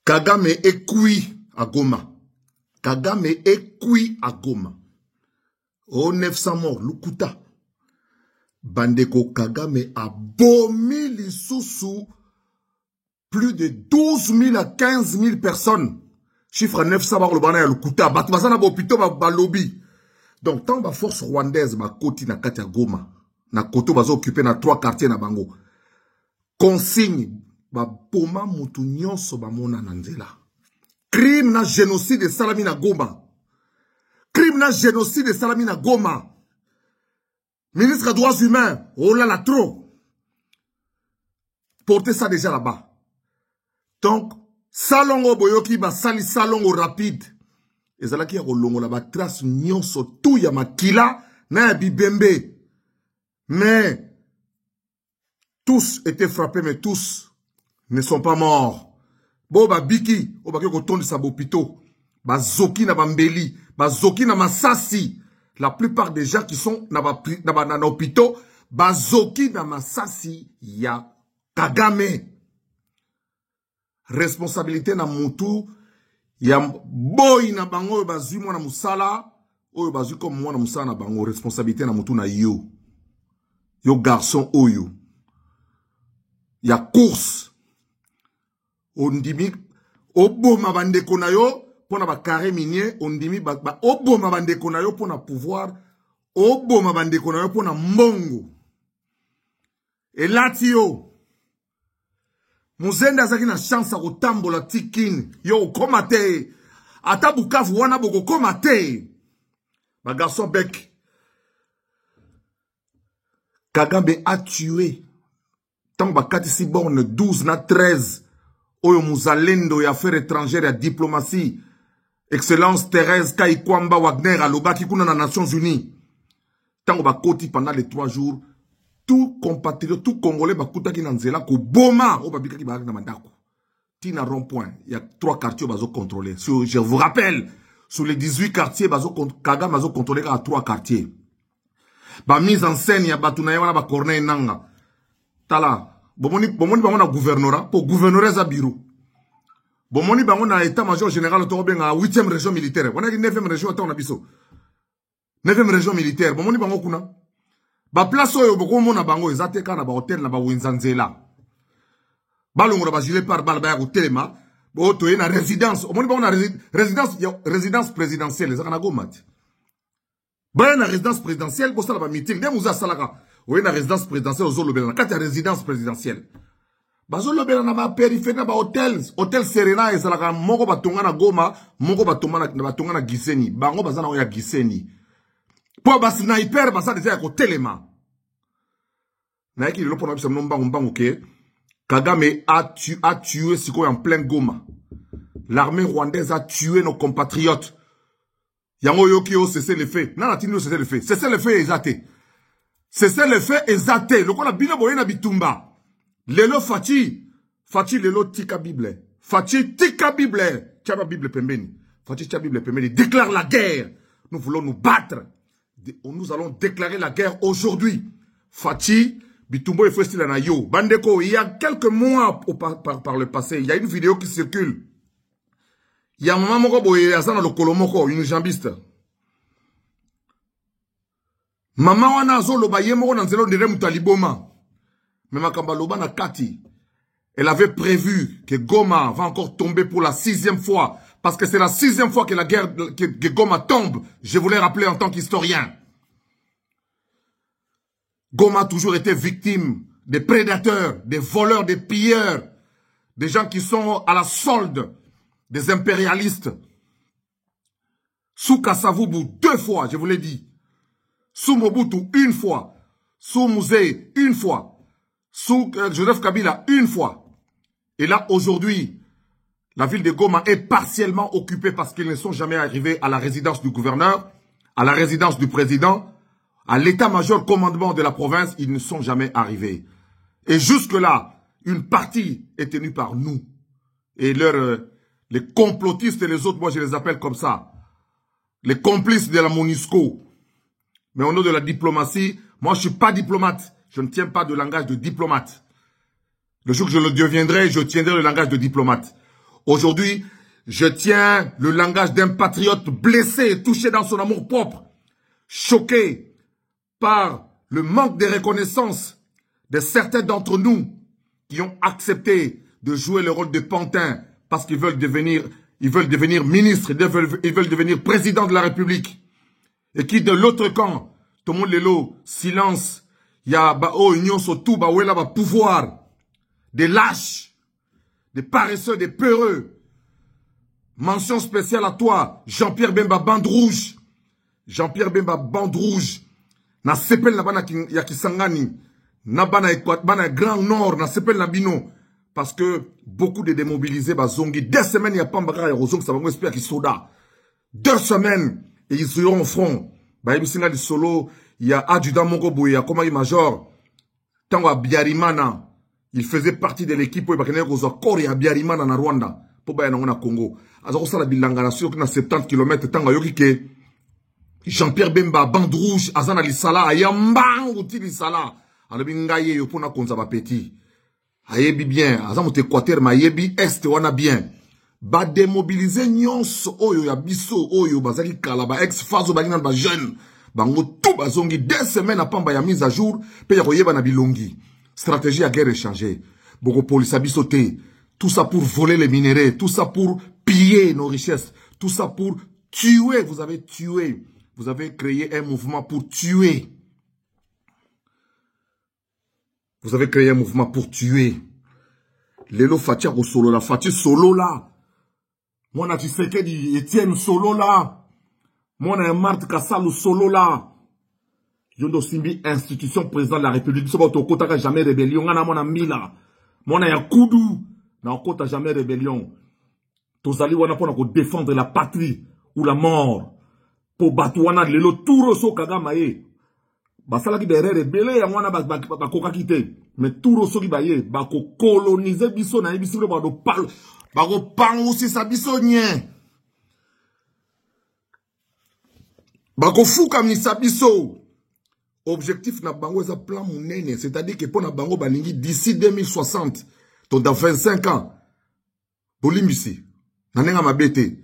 Kagame est cuit à Goma. Kagame est cuit à Goma. Oh, 900 morts, Lukuta. Bandeko Kagame a bombé les sous plus de 12 000 à 15 000 personnes. Chiffre 900 morts, le banane, Lukuta. Batmazana Bopito, lobby. Donc, tant la force rwandaise, ma côté na Katia Goma. Na koto bazo occupé na 3 quartiers na bango. Consigne, ba poma mutu nyonso ba mona na nzela. Crime na génocide salami na Goma. Crime na génocide salami na Goma. Ministre des droits humains, oh là là trop. Portez ça déjà là-bas. Donc, salongo boyoki ba sali salongo rapide. Ezalaki ya kolongo la ba trace nyonso tout ya makila na ya bibembe. Mais tous étaient frappés, mais tous ne sont pas morts. Bo ba biki, o ba ke kotondi sa bopito. Ba zoki na bambeli, ba zoki na masasi. La plupart des gens qui sont na hôpitaux, ba zoki na masasi ya Kagame. Responsabilité na mutu ya boy na bango bazui mwana musala, oyo bazui comme mwana musala na bango, responsabilité na mutu na yo. Yo garçon oyo. Ya course. Ondimi oboma bandeko na yo pona ba carré minier, ondimi ba oboma bandeko na yo pona pouvoir, oboma bandeko na yo pona mbongo. Et lati yo. Muzenda zaki na chance ko tambola tikin, yo komate. Ata Bukavu wana boko komate. Ba garçon bec. Kagame a tué. Tant bakati si borne 12 na 13. Oyo muzalendo ya affaires étrangères ya diplomatie. Excellence Thérèse Kaikwamba Wagner alobaki kuna na Nations Unies. Tant bakoti pendant les 3 jours. Tout compatriote, tout Congolais bakutaki na nzela ko boma. O babikaki ba na mandako. Tina rond-point. Il y a 3 quartiers bazo contrôler. Je vous rappelle, sur les 18 quartiers, Kagame bazo contrôler à 3 quartiers. Ba mise en scène ya batuna wana ba Corneille Nanga. Tala, bomoni bango na gouvernorat pour gouvernorer za bureau. Bomoni bango na état-major général to benga 8e région militaire. Wana ki 9e région ta na biso. 9e région militaire. Bomoni bango kuna. Ba place oyo boko mona bango ezate kana ba hôtel na ba Winzanzela. Balongo ba gilet par balle ba ya hotelema, bo to na résidence. Bomoni bango na résidence présidentielle za kana gomati. Bah, na résidence présidentielle, pour ça, la meeting, dès que salaka, oui, na résidence présidentielle, aux Olobelana, quand il y a résidence présidentielle. Bah, Olobelana, na périphérie, na hôtel Serena, et salaka, moko batonga na Goma, moko batonga na Giseni, bango bazana oya Giseni. Pour ba sniper, basa déjà yako telema. Na yaki lelo pona bisa mbangu ke, Kagame a tué Siko en plein Goma. L'armée rwandaise a tué nos compatriotes. Yango yoki o cessez le fait. Nana tini o cessez le fait. Cessez le fait exaté. Cessez le fait exaté. Le kon a bino boye na bitumba. Lelo Fati lelo tika Bible. Fati tika Bible. Tchaba Bible pembeni. Fati tchaba Bible pembeni. Déclare la guerre. Nous voulons nous battre. Nous allons déclarer la guerre aujourd'hui. Fati, bitumbo et festi na yo. Bandeko, il y a quelques mois par le passé, il y a une vidéo qui circule. Il y a un moment moko boye asana lokolo moko une jambiste. Maman wana zo loba ye moko na nzelo ndere mutaliboma. Mais makamba loba na kati. Elle avait prévu que Goma va encore tomber pour la 6e fois. Parce que c'est la 6e fois que la guerre, que Goma tombe. Je voulais rappeler en tant qu'historien. Goma a toujours été victime des prédateurs, des voleurs, des pilleurs. Des gens qui sont à la solde des impérialistes. Sous Kassavubu 2 fois, je vous l'ai dit. Sous Mobutu 1 fois. Sous Mouzé 1 fois. Sous Joseph Kabila 1 fois. Et là, aujourd'hui, la ville de Goma est partiellement occupée parce qu'ils ne sont jamais arrivés à la résidence du gouverneur, à la résidence du président, à l'état-major commandement de la province, ils ne sont jamais arrivés. Et jusque-là, une partie est tenue par nous. Et les complotistes et les autres, moi je les appelle comme ça. Les complices de la MONUSCO. Mais au nom de la diplomatie, moi je ne suis pas diplomate. Je ne tiens pas de langage de diplomate. Le jour que je le deviendrai, je tiendrai le langage de diplomate. Aujourd'hui, je tiens le langage d'un patriote blessé et touché dans son amour propre, choqué par le manque de reconnaissance de certains d'entre nous qui ont accepté de jouer le rôle de pantin parce qu'ils veulent devenir ministres, ils veulent devenir président de la République. Et qui de l'autre camp, tout le monde l'élo, silence, il y a union surtout, pouvoir, des lâches, des paresseux, des peureux. Mention spéciale à toi, Jean-Pierre Bemba, bande rouge. Jean-Pierre Bemba, bande rouge. Na sepel na bana ya Kisangani, na bana Grand Nord, na sepel na bino. Parce que beaucoup de démobilisés, zongi, 2 semaines, il n'y a pas de rozong, ça va m'espérer qu'ils soda. 2 semaines, et ils seront au front. Bah, il y a solo, il y a adjudant Mongobo, il y a commandant major. Tango à Biarimana, il faisait partie de l'équipe, il y a encore à Biarimana, na Rwanda, pour bailler na Congo. Alors, ça, la bilanga, sur 70 km, tango à Yorike. Jean-Pierre Bemba, bande rouge, Azana Lissala, Ayambang, Outi Lissala. Alors, bingaye, yopona konzaba petit. Ayebi bien, Azamut Équateur, ma yebi est, wana bien. Ba démobiliser nyonso, oyo ya biso, oyo, bazali kalaba, ex-fazo, balina, ba jeune. Bango tout bazongi, 2 semaines à pamba ya mise à jour, pe ya koyeba na bilongi. Stratégie à guerre échangée. Boko police abisoté. Tout ça pour voler les minéraux, tout ça pour piller nos richesses, tout ça pour tuer, vous avez tué. Vous avez créé un mouvement pour tuer. Vous avez créé un mouvement pour tuer. Lelo Fatia au solo là. Fatia solo là. Moi, na Tshisekedi Etienne solo là. Moi, na Marthe Kassal solo là. Yondo Simbi, institution président de la République. Soba Tokota jamais rébellion. Ngana mona Mila. Moi, na Yakudu. Na Okota jamais rébellion. Tozali wana pona ko défendre la patrie ou la mort. Pour batouana lelo touro so kagama ye. Basala ki derere belé ya mwana ba koka kite. Mais touro so ki baye ba ko coloniser biso na biso ba do pal ba ko pango si sa biso nyen. Ba ko fuka mi sa biso. Objectif na bango eza plan munene, c'est-à-dire que pour na bango balingi d'ici 2060, donc dans 25 ans. Bolimbisi nanenga mabete.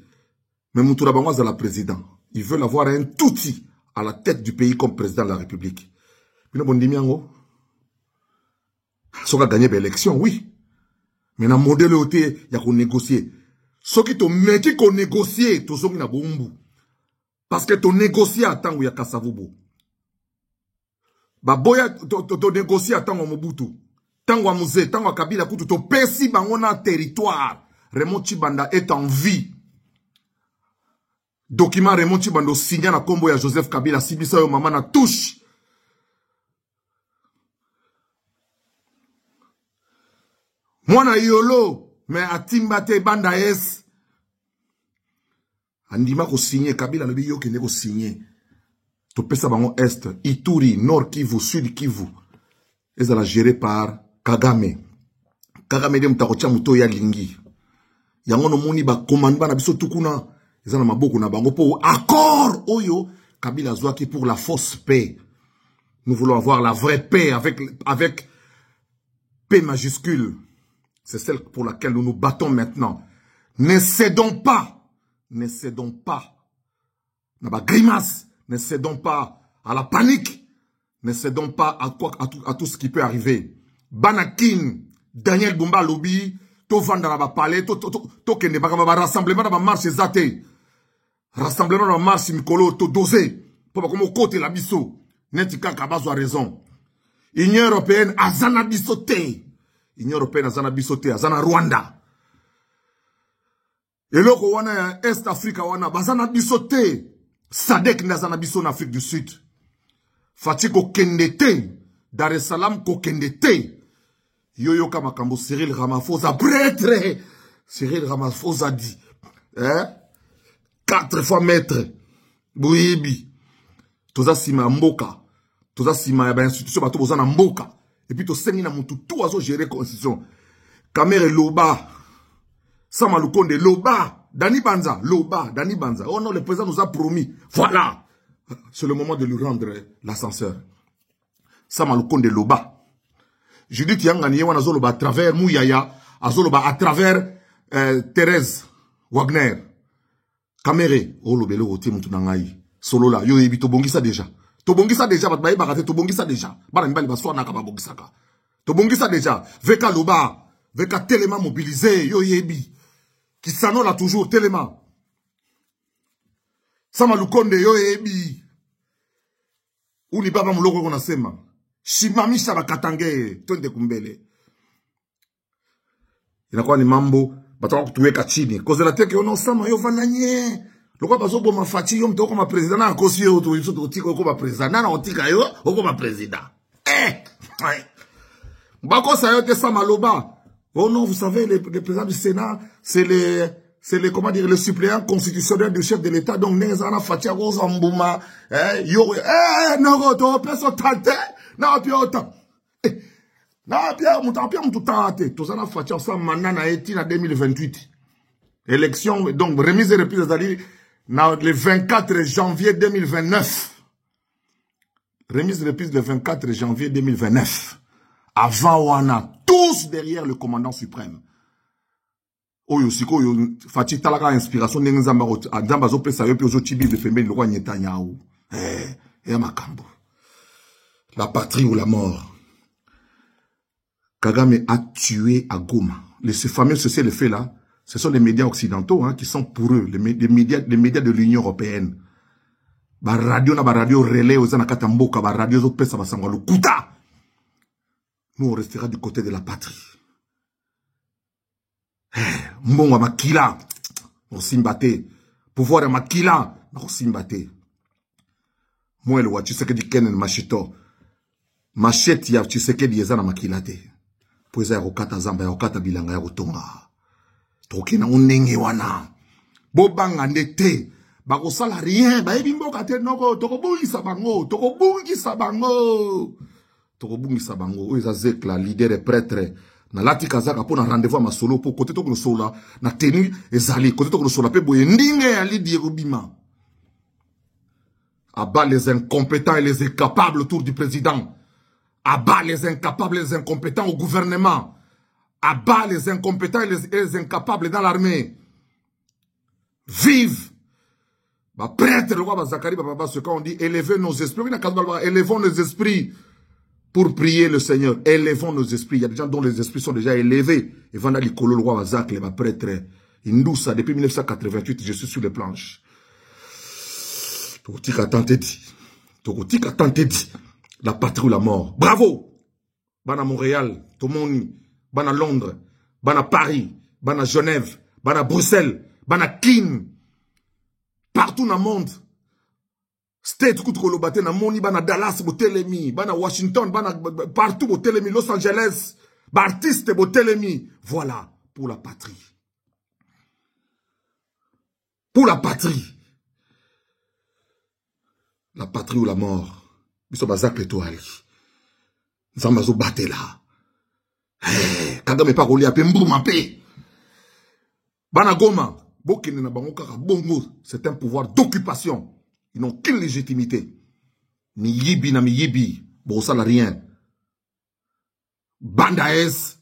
Mais mutura bango za la président. Ils veulent avoir un touti à la tête du pays comme président de la République. Puis nous avons dit, gagné l'élection, oui. Mais dans le modèle, il y a qu'on négocier. Ce qui te met qu'on négocie, tu as bombu. Parce que tu négocies à temps où il y a Kassavoubo. Bah, boya, tu négocies à temps où Mobutu. Tant où Mouze, tant où Kabila, tu pèses dans un territoire. Raymond Chibanda est en vie. Document Raymond Chibando signé na kombo ya Joseph Kabila Sibisa yo mama na touche. Mwana yolo mais atimbate banda es. Andima ko signé Kabila le biyo kende ko signé. To pesa bango est, Ituri, Nord Kivu, Sud Kivu. Ezala géré par Kagame. Kagame de mutakocha muto ya lingi. Yango no moni ba commande ba na biso tukuna. Ils en ont beaucoup na bango pour accord oyo Kabila Zouaki pour la fausse paix. Nous voulons avoir la vraie paix avec paix majuscule. C'est celle pour laquelle nous nous battons maintenant. Ne cédons pas. Ne cédons pas. Naba grimace. Ne cédons pas à la panique. Ne cédons pas à tout ce qui peut arriver. Banakin, Daniel Bumba Lobi, to vanda ba palais, to kende ba rassemblement ba marche zate. Rassemblement dans la marche, Mikolo, to dosé. Pour pas comme côté la bisso. Netika Kabazo a raison. Union européenne, Azana Bissoté. Union européenne, Azana Bissoté, Azana Rwanda. Et là, wana Est Africa, wana, Azana Bissoté. Sadek Nazana Bisso en Afrique du Sud. Fatiko Kendete. Dar es Salaam ko Kendete. Yoyo Kamakambo, Cyril Ramaphosa, prêtre. Cyril Ramaphosa dit. 4 fois maître. Bouibi. Toza sima mboka. Toza sima ya institution bato boza na mboka. Et puis to sengi na mutu tout azo gérer constitution. Kamere Loba. Sama Lukonde Loba. Dani Banza. Loba. Dani Banza. Oh non, le président nous a promis. Voilà. C'est le moment de lui rendre l'ascenseur. Sama Lukonde Loba. Judith Yangani wana zoloba à travers Mouyaya. Azoloba à travers Thérèse Wagner Kamere olobele oti mutu nangai solo la yo yebi tobongisa déjà bat baye bakate tobongisa déjà bana mibali baswa naka babongisaka tobongisa déjà veka loba veka tellement mobilisé yo yebi Kisano la toujours tellement Sama Lukonde yo yebi Uni baba muloko kona sema Shimamisha bakatange Twende kumbele Inakuwa ni mambo Batawa kutuweka chini Koze la teke ono sama yo vananye Lokwa bazo bo mafati yo mtoko ma president Na akosi yo to yiso to tiko oko ma president Nana otika yo oko ma president Bako sa yo te sama loba Oh non, vous savez, le président du Sénat, c'est le, comment dire, le suppléant constitutionnel du chef de l'État. Donc, Nenzana Fatia Rosambouma, non, to, personne tante, non, puis autant. Non, puis on tante. Tout ça, na Fatia, ça, manana, etina 2028. Élection, donc, remise et reprise d'Ali, le 24 janvier 2029. Remise et reprise le 24 janvier 2029. Avant Wana, tous derrière le commandant suprême. Oyo siko yo fati talaka inspiration nenzamba nzamba zo pesa yo pe zo tibi de fembe le roi Netanyahu. Makambo. La patrie ou la mort. Kagame a tué à Goma. Ce fameux cessez-le-feu là, ce sont les médias occidentaux qui sont pour eux, les médias de l'Union européenne. Ba radio na ba radio relais aux anakatamboka ba radio zo pesa basangwa le kuta. Nous, on restera du côté de la patrie. Mbongo makila, on simbate. Pouvoir makila, on simbate. Moi, le tu sais que di kenen machito. Machete ya tu sais que di ezana makilate. Poeza ya rokata zamba ya rokata bilanga ya rotonga. Tokena unenge wana. Bobanga ndete. Bako sala rien. Ba ebimbo kate noko. Toko bungisa bango. Tokobungisa bango oyo zek la leader et prêtre na lati kazaka pour na rendez-vous ma solo pour côté toko sola na tenue ezali côté toko sola pe boye ndinge ya lidi robima abat les incompétents et les incapables autour du président, abat les incapables et les incompétents au gouvernement, abat les incompétents et les incapables dans l'armée. Vive prêtre le roi Zakari ce qu'on dit élevez nos esprits, élevons nos esprits pour prier le Seigneur. Élevons nos esprits. Il y a des gens dont les esprits sont déjà élevés. Et voilà le roi Zak, les prêtres. Indoussa, depuis 1988, je suis sur les planches. Tokotika tenté dit. La patrie ou la mort. Bravo! Bana Montréal, Tomoni, Bana Londres, Bana Paris, Bana Genève, Bana Bruxelles, Bana Kin. Partout dans le monde. State Koutrolo Baté, na Moni, Bana Dallas, Botelemi, Bana Washington, Bana partout, Botelemi, Los Angeles, Bartiste, Botelemi. Voilà, pour la patrie. Pour la patrie. La patrie ou la mort. Biso bazak l'étoile. Nzambazo baté là. Kagame paroli a pembou mampé. Bana Goma. Bokene na bango kaka bongo. C'est un pouvoir d'occupation. Ils n'ont qu'une légitimité. Ni yibi na mi yibi. Bon, ça n'a rien. Bandaes.